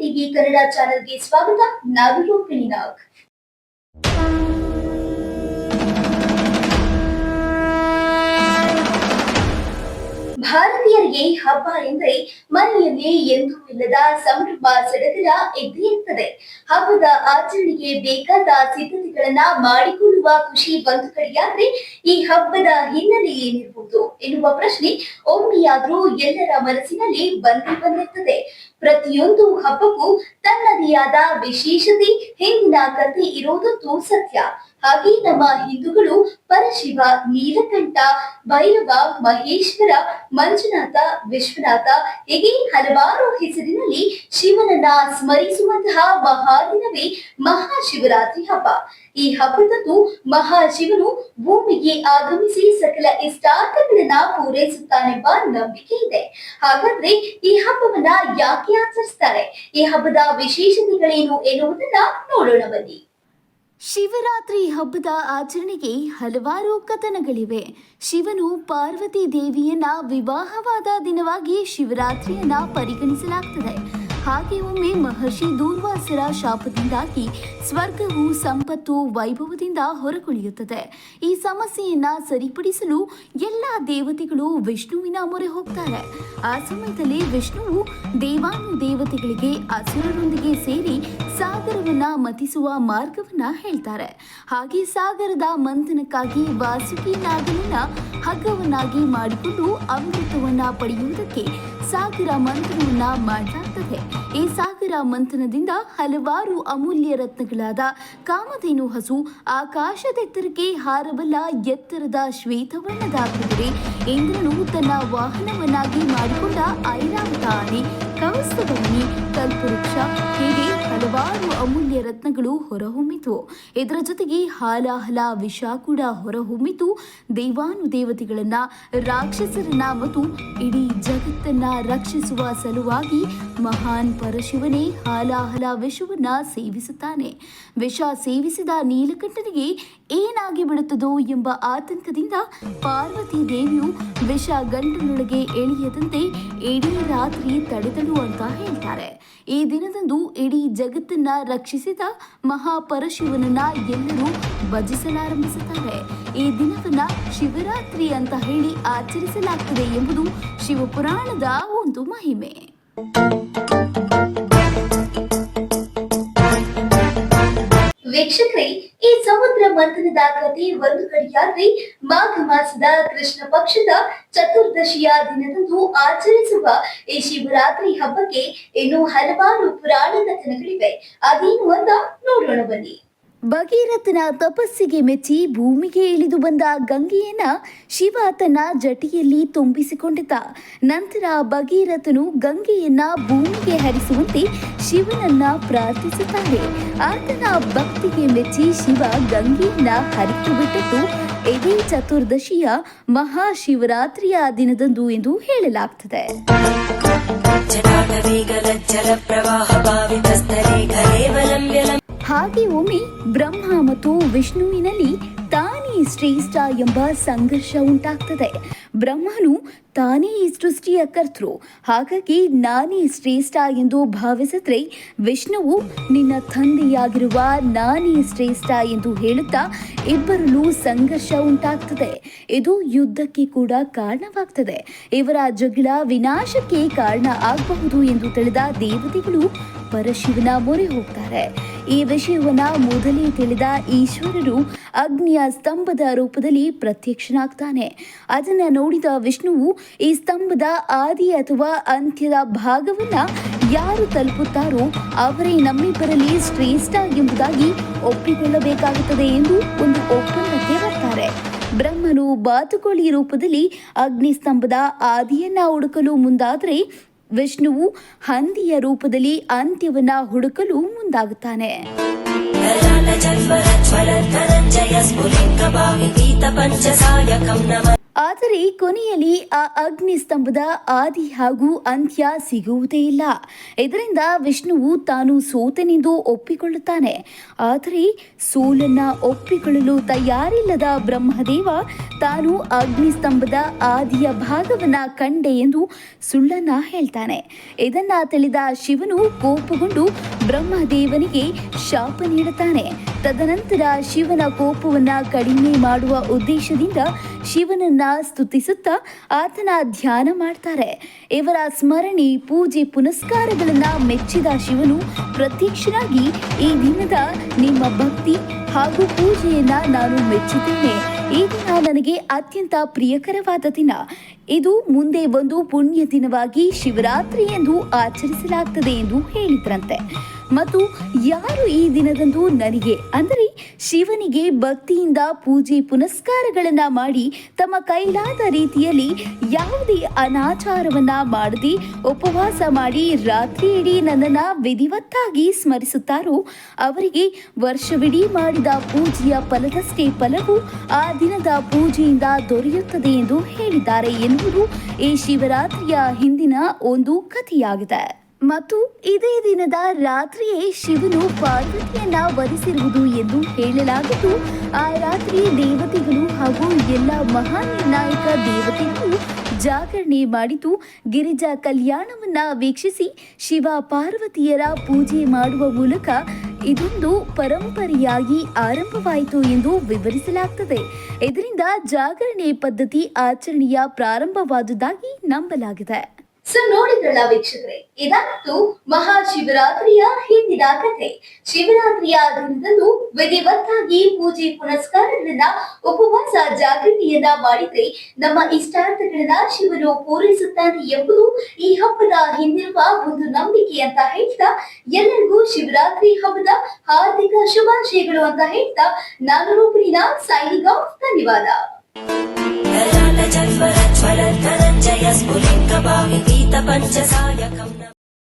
TV Kannada ಚಾನೆಲ್ಗೆ ಸ್ವಾಗತ. ನಾನು ರೂಪಿಣಿ ನಾಗ್. ಭಾರತೀಯರಿಗೆ ಹಬ್ಬ ಎಂದರೆ ಮನೆಯಲ್ಲಿ ಎಂದೂ ಇಲ್ಲದ ಸಂಭ್ರಮ ಸಡಗರ ಇದ್ದೇ ಇರ್ತದೆ. ಹಬ್ಬದ ಆಚರಣೆಗೆ ಬೇಕಾದ ಸಿದ್ಧತೆಗಳನ್ನ ಮಾಡಿಕೊಳ್ಳುವ ಖುಷಿ ಒಂದು ಕಡೆಯಾದ್ರೆ, ಈ ಹಬ್ಬದ ಹಿನ್ನೆಲೆ ಏನಿರಬಹುದು ಎನ್ನುವ ಪ್ರಶ್ನೆ ಒಮ್ಮೆಯಾದ್ರೂ ಎಲ್ಲರ ಮನಸ್ಸಿನಲ್ಲಿ ಬಂದಿರ್ತದೆ. ಪ್ರತಿಯೊಂದು ಹಬ್ಬಕ್ಕೂ ತನ್ನದೇ ಆದ ವಿಶೇಷತೆ, ಹಿಂದಿನ ಕಥೆ ಇರೋದಂತೂ ಸತ್ಯ. ಹಾಗೆ ನಮ್ಮ ಹಿಂದೂಗಳು ಪರಶಿವ, ನೀಲಕಂಠ, ಭೈರವ, ಮಹೇಶ್ವರ, ಮಂಜುನಾಥ, ವಿಶ್ವನಾಥ ಹೀಗೆ ಹಲವಾರು ಹೆಸರಿನಲ್ಲಿ ಶಿವನನ್ನ ಸ್ಮರಿಸುವಂತಹ ಮಹಾದಿನವೇ ಮಹಾಶಿವರಾತ್ರಿ ಹಬ್ಬ. ಈ ಹಬ್ಬದಂದು ಮಹಾಶಿವನು ಭೂಮಿಗೆ ಆಗಮಿಸಿ ಸಕಲ ಇಷ್ಟಾರ್ಥಗಳನ್ನ ಪೂರೈಸುತ್ತಾನೆಂಬ ನಂಬಿಕೆ ಇದೆ. ಹಾಗಾದ್ರೆ ಈ ಹಬ್ಬವನ್ನ ಯಾಕೆ ಆಚರಿಸ್ತಾರೆ? ಈ ಹಬ್ಬದ ವಿಶೇಷತೆಗಳೇನು ಎನ್ನುವುದನ್ನ ನೋಡೋಣ ಬನ್ನಿ. ಶಿವರಾತ್ರಿ ಹಬ್ಬದ ಆಚರಣೆಗೆ ಹಲವಾರು ಕಥನಗಳಿವೆ. ಶಿವನು ಪಾರ್ವತಿ ದೇವಿಯನ್ನ ವಿವಾಹವಾದ ದಿನವಾಗಿ ಶಿವರಾತ್ರಿಯನ್ನ ಪರಿಗಣಿಸಲಾಗ್ತದೆ. ಹಾಗೆ ಒಮ್ಮೆ ಮಹರ್ಷಿ ದೂರ್ವಾಸರ ಶಾಪದಿಂದಾಗಿ ಸ್ವರ್ಗವು ಸಂಪತ್ತು ವೈಭವದಿಂದ ಹೊರಗುಳಿಯುತ್ತದೆ. ಈ ಸಮಸ್ಯೆಯನ್ನ ಸರಿಪಡಿಸಲು ಎಲ್ಲ ದೇವತೆಗಳು ವಿಷ್ಣುವಿನ ಮೊರೆ ಹೋಗ್ತಾರೆ. ಆ ಸಮಯದಲ್ಲಿ ವಿಷ್ಣುವು ದೇವಾನುದೇವತೆಗಳಿಗೆ ಅಸುರರೊಂದಿಗೆ ಸೇರಿ ಸಾಗರವನ್ನ ಮತಿಸುವ ಮಾರ್ಗವನ್ನ ಹೇಳ್ತಾರೆ. ಹಾಗೆ ಸಾಗರದ ಮಂಥನಕ್ಕಾಗಿ ವಾಸುಕಿ ನಾಗನನ್ನ ಹಗ್ಗವನ್ನಾಗಿ ಮಾಡಿಕೊಂಡು ಅಮೃತವನ್ನ ಪಡೆಯುವುದಕ್ಕೆ ಸಾಗರ ಮಂಥನವನ್ನ ಮಾಡಲಾಗ್ತದೆ. ಈ ಸಾಗರ ಮಂಥನದಿಂದ ಹಲವಾರು ಅಮೂಲ್ಯ ರತ್ನಗಳಾದ ಕಾಮಧೇನು ಹಸು, ಆಕಾಶದೆತ್ತರಕ್ಕೆ ಹಾರಬಲ್ಲ ಎತ್ತರದ ಶ್ವೇತವರ್ಣದ ಕುದುರೆ, ಇಂದ್ರನು ತನ್ನ ವಾಹನವನ್ನಾಗಿ ಮಾಡಿಕೊಂಡ ಐರಾವತ ಆನೆ, ಕೌಸ್ತುಭಮಣಿ, ಕಲ್ಪವೃಕ್ಷ ಹೀಗೆ ಹಲವಾರು ಅಮೂಲ್ಯ ರತ್ನಗಳು ಹೊರಹೊಮ್ಮಿತು. ಇದರ ಜೊತೆಗೆ ಹಾಲಾಹಲ ವಿಷ ಕೂಡ ಹೊರಹೊಮ್ಮಿತು. ದೇವಾನುದೇವತೆಗಳನ್ನ, ರಾಕ್ಷಸರನ್ನ ಮತ್ತು ಇಡೀ ಜಗತ್ತನ್ನ ರಕ್ಷಿಸುವ ಸಲುವಾಗಿ ಮಹಾನ್ ಪರಶಿವನೇ ಹಾಲಾಹಲ ವಿಷವನ್ನ ಸೇವಿಸುತ್ತಾನೆ. ವಿಷ ಸೇವಿಸಿದ ನೀಲಕಂಠನಿಗೆ ಏನಾಗಿ ಬಿಡುತ್ತದೋ ಎಂಬ ಆತಂಕದಿಂದ ಪಾರ್ವತಿ ದೇವಿಯು ವಿಷ ಗಂಟಲೊಳಗೆ ಎಳೆಯದಂತೆ ಇಡೀ ರಾತ್ರಿ ತಡೆದಳು ಅಂತ ಹೇಳ್ತಾರೆ. ಈ ದಿನದಂದು ಇಡೀ ಜಗತ್ತನ್ನ ರಕ್ಷಿಸಿದ ಮಹಾಪರಶಿವನನ್ನ ಎಲ್ಲರೂ ಭಜಿಸಲಾರಂಭಿಸುತ್ತಾರೆ. ಈ ದಿನವನ್ನ ಶಿವರಾತ್ರಿ ಅಂತ ಹೇಳಿ ಆಚರಿಸಲಾಗ್ತದೆ ಎಂಬುದು ಶಿವಪುರಾಣದ ಒಂದು ಮಹಿಮೆ. ವೀಕ್ಷಕರೇ, ಈ ಸಮುದ್ರ ಮಂಥನದ ಕಥೆ ಒಂದು ಕಡೆಯಾದ್ರೆ, ಮಾಘ ಮಾಸದ ಕೃಷ್ಣ ಪಕ್ಷದ ಚತುರ್ದಶಿಯ ದಿನದಂದು ಆಚರಿಸುವ ಈ ಶಿವರಾತ್ರಿ ಹಬ್ಬಕ್ಕೆ ಇನ್ನೂ ಹಲವಾರು ಪುರಾಣ ಕಥನಗಳಿವೆ. ಅದೇನು ಅಂತ ನೋಡೋಣ ಬನ್ನಿ. ಭಗೀರಥನ ತಪಸ್ಸಿಗೆ ಮೆಚ್ಚಿ ಭೂಮಿಗೆ ಇಳಿದು ಬಂದ ಗಂಗೆಯನ್ನ ಶಿವ ತನ್ನ ಜಟಿಯಲ್ಲಿ ತುಂಬಿಸಿಕೊಂಡಿದ್ದ. ನಂತರ ಭಗೀರಥನು ಗಂಗೆಯನ್ನ ಭೂಮಿಗೆ ಹರಿಸುವಂತೆ ಶಿವನನ್ನ ಪ್ರಾರ್ಥಿಸುತ್ತಾರೆ. ಆತನ ಭಕ್ತಿಗೆ ಮೆಚ್ಚಿ ಶಿವ ಗಂಗೆಯನ್ನ ಹರಿತು ಬಿಟ್ಟದ್ದು ಇದೇ ಚತುರ್ದಶಿಯ ಮಹಾಶಿವರಾತ್ರಿಯ ದಿನದಂದು ಎಂದು ಹೇಳಲಾಗ್ತದೆ. ಹಾಗೆ ಒಮ್ಮೆ ಬ್ರಹ್ಮ ಮತ್ತು ವಿಷ್ಣುವಿನಲ್ಲಿ ತಾನೇ ಶ್ರೇಷ್ಠ ಎಂಬ ಸಂಘರ್ಷ ಉಂಟಾಗ್ತದೆ. ಬ್ರಹ್ಮನು ತಾನೇ ಈ ಸೃಷ್ಟಿಯ ಕರ್ತೃ, ಹಾಗಾಗಿ ನಾನೇ ಶ್ರೇಷ್ಠ ಎಂದು ಭಾವಿಸಿದ್ರೆ, ವಿಷ್ಣುವು ನಿನ್ನ ತಂದೆಯಾಗಿರುವ ನಾನೇ ಶ್ರೇಷ್ಠ ಎಂದು ಹೇಳುತ್ತಾ ಇಬ್ಬರಲ್ಲೂ ಸಂಘರ್ಷ ಉಂಟಾಗ್ತದೆ. ಇದು ಯುದ್ಧಕ್ಕೆ ಕೂಡ ಕಾರಣವಾಗ್ತದೆ. ಇವರ ಜಗಳ ವಿನಾಶಕ್ಕೆ ಕಾರಣ ಆಗಬಹುದು ಎಂದು ತಿಳಿದ ದೇವತೆಗಳು ಪರಶಿವನ ಮೊರೆ ಹೋಗ್ತಾರೆ. ಈ ವಿಷಯವನ್ನ ಮೊದಲೇ ತಿಳಿದ ಈಶ್ವರರು ಅಗ್ನಿಯ ಸ್ತಂಭದ ರೂಪದಲ್ಲಿ ಪ್ರತ್ಯಕ್ಷನಾಗ್ತಾನೆ. ಅದನ್ನ ನೋಡಿದ ವಿಷ್ಣುವು ಈ ಸ್ತಂಭದ ಆದಿ ಅಥವಾ ಅಂತ್ಯದ ಭಾಗವನ್ನ ಯಾರು ತಲುಪುತ್ತಾರೋ ಅವರೇ ನಮ್ಮಿಬ್ಬರಲ್ಲಿ ಶ್ರೇಷ್ಠ ಎಂಬುದಾಗಿ ಒಪ್ಪಿಕೊಳ್ಳಬೇಕಾಗುತ್ತದೆ ಎಂದು ಒಂದು ಒಪ್ಪಂದಕ್ಕೆ ಬರ್ತಾರೆ. ಬ್ರಹ್ಮನು ಬಾತುಕೋಳಿ ರೂಪದಲ್ಲಿ ಅಗ್ನಿಸ್ತಂಭದ ಆದಿಯನ್ನ ಹುಡುಕಲು ಮುಂದಾದರೆ, ವಿಷ್ಣುವು ಹಂದಿಯ ರೂಪದಲ್ಲಿ ಅಂತ್ಯವನ್ನ ಹುಡುಕಲು ಮುಂದಾಗುತ್ತಾನೆ. ಆದರೆ ಕೊನೆಯಲ್ಲಿ ಆ ಅಗ್ನಿ ಸ್ತಂಭದ ಆದಿ ಹಾಗೂ ಅಂತ್ಯ ಸಿಗುವುದೇ ಇಲ್ಲ. ಇದರಿಂದ ವಿಷ್ಣುವು ತಾನು ಸೋತೆನೆಂದು ಒಪ್ಪಿಕೊಳ್ಳುತ್ತಾನೆ. ಆದರೆ ಸೋಲನ್ನ ಒಪ್ಪಿಕೊಳ್ಳಲು ತಯಾರಿಲ್ಲದ ಬ್ರಹ್ಮದೇವ ತಾನು ಅಗ್ನಿ ಸ್ತಂಭದ ಆದಿಯ ಭಾಗವನ್ನ ಕಂಡೆ ಎಂದು ಸುಳ್ಳನ್ನ ಹೇಳ್ತಾನೆ. ಇದನ್ನ ತಿಳಿದ ಶಿವನು ಕೋಪಗೊಂಡು ಬ್ರಹ್ಮದೇವನಿಗೆ ಶಾಪ ನೀಡುತ್ತಾನೆ. ತದನಂತರ ಶಿವನ ಕೋಪವನ್ನ ಕಡಿಮೆ ಮಾಡುವ ಉದ್ದೇಶದಿಂದ ಶಿವನನ್ನ ಸ್ತುತಿಸುತ್ತಾ ಆತನ ಧ್ಯಾನ ಮಾಡ್ತಾರೆ. ಇವರ ಸ್ಮರಣೆ, ಪೂಜೆ, ಪುನಸ್ಕಾರಗಳನ್ನ ಮೆಚ್ಚಿದ ಶಿವನು ಪ್ರತ್ಯಕ್ಷನಾಗಿ ಈ ದಿನದ ನಿಮ್ಮ ಭಕ್ತಿ ಹಾಗೂ ಪೂಜೆಯನ್ನ ನಾನು ಮೆಚ್ಚಿದ್ದೇನೆ. ಈ ದಿನ ನನಗೆ ಅತ್ಯಂತ ಪ್ರಿಯಕರವಾದ ದಿನ. ಇದು ಮುಂದೆ ಒಂದು ಪುಣ್ಯ ದಿನವಾಗಿ ಶಿವರಾತ್ರಿ ಎಂದು ಆಚರಿಸಲಾಗ್ತದೆ ಎಂದು ಹೇಳಿದ್ರಂತೆ. ಮತ್ತು ಯಾರು ಈ ದಿನದಂದು ನನಗೆ ಅಂದರೆ ಶಿವನಿಗೆ ಭಕ್ತಿಯಿಂದ ಪೂಜೆ ಪುನಸ್ಕಾರಗಳನ್ನ ಮಾಡಿ ತಮ್ಮ ಕೈಲಾದ ರೀತಿಯಲ್ಲಿ ಯಾವುದೇ ಅನಾಚಾರವನ್ನ ಮಾಡದೆ ಉಪವಾಸ ಮಾಡಿ ರಾತ್ರಿ ಇಡೀ ನನ್ನನ್ನು ವಿಧಿವತ್ತಾಗಿ ಸ್ಮರಿಸುತ್ತಾರೋ ಅವರಿಗೆ ವರ್ಷವಿಡೀ ಮಾಡಿದ ಪೂಜೆಯ ಫಲದಷ್ಟೇ ಫಲವು ಆ ದಿನದ ಪೂಜೆಯಿಂದ ದೊರೆಯುತ್ತದೆ ಎಂದು ಹೇಳಿದ್ದಾರೆ ಎನ್ನುವುದು ಈ ಶಿವರಾತ್ರಿಯ ಹಿಂದಿನ ಒಂದು ಕಥೆಯಾಗಿದೆ. ಮತ್ತು ಇದೇ ದಿನದ ರಾತ್ರಿಯೇ ಶಿವನು ಪಾರ್ವತಿಯನ್ನ ವರಿಸಿರುವುದು ಎಂದು ಹೇಳಲಾಗಿದ್ದು, ಆ ರಾತ್ರಿ ದೇವತೆಗಳು ಹಾಗೂ ಎಲ್ಲ ಮಹಾನಿರ್ಣಾಯಕ ದೇವತೆಗಳು ಜಾಗರಣೆ ಮಾಡಿದ್ದು ಗಿರಿಜಾ ಕಲ್ಯಾಣವನ್ನ ವೀಕ್ಷಿಸಿ ಶಿವ ಪಾರ್ವತಿಯರ ಪೂಜೆ ಮಾಡುವ ಮೂಲಕ ಇದೊಂದು ಪರಂಪರೆಯಾಗಿ ಆರಂಭವಾಯಿತು ಎಂದು ವಿವರಿಸಲಾಗುತ್ತದೆ. ಇದರಿಂದ ಜಾಗರಣೆ ಪದ್ಧತಿ ಆಚರಣೆಯ ಪ್ರಾರಂಭವಾದುದಾಗಿ ನಂಬಲಾಗಿದೆ. ನೋಡಿದ್ರಲ್ಲ ವೀಕ್ಷಕರೇ, ಇದಾಗಿತ್ತು ಮಹಾಶಿವರಾತ್ರಿಯ ಹಿಂದಿನ ಕಥೆ. ಶಿವರಾತ್ರಿಯ ದಿನದಂದು ವಿಧಿವತ್ತಾಗಿ ಪೂಜೆ ಪುನಸ್ಕಾರಗಳನ್ನ, ಉಪವಾಸ ಜಾಗರಣೆಯನ್ನ ಮಾಡಿದ್ರೆ ನಮ್ಮ ಇಷ್ಟಾರ್ಥಗಳನ್ನ ಶಿವನು ಪೂರೈಸುತ್ತಾನೆ ಎಂಬುದು ಈ ಹಬ್ಬದ ಹಿಂದಿರುವ ಒಂದು ನಂಬಿಕೆ ಅಂತ ಹೇಳ್ತಾ ಎಲ್ಲರಿಗೂ ಶಿವರಾತ್ರಿ ಹಬ್ಬದ ಹಾರ್ದಿಕ ಶುಭಾಶಯಗಳು ಅಂತ ಹೇಳ್ತಾ ನಾನು ರೂಪಿನ ಸೈನಿಂಗ್ ಆಫ್. ಧನ್ಯವಾದ. ज्वलन्तरञ्जय स्फुलिङ्गभाविगीतपञ्चसायकम्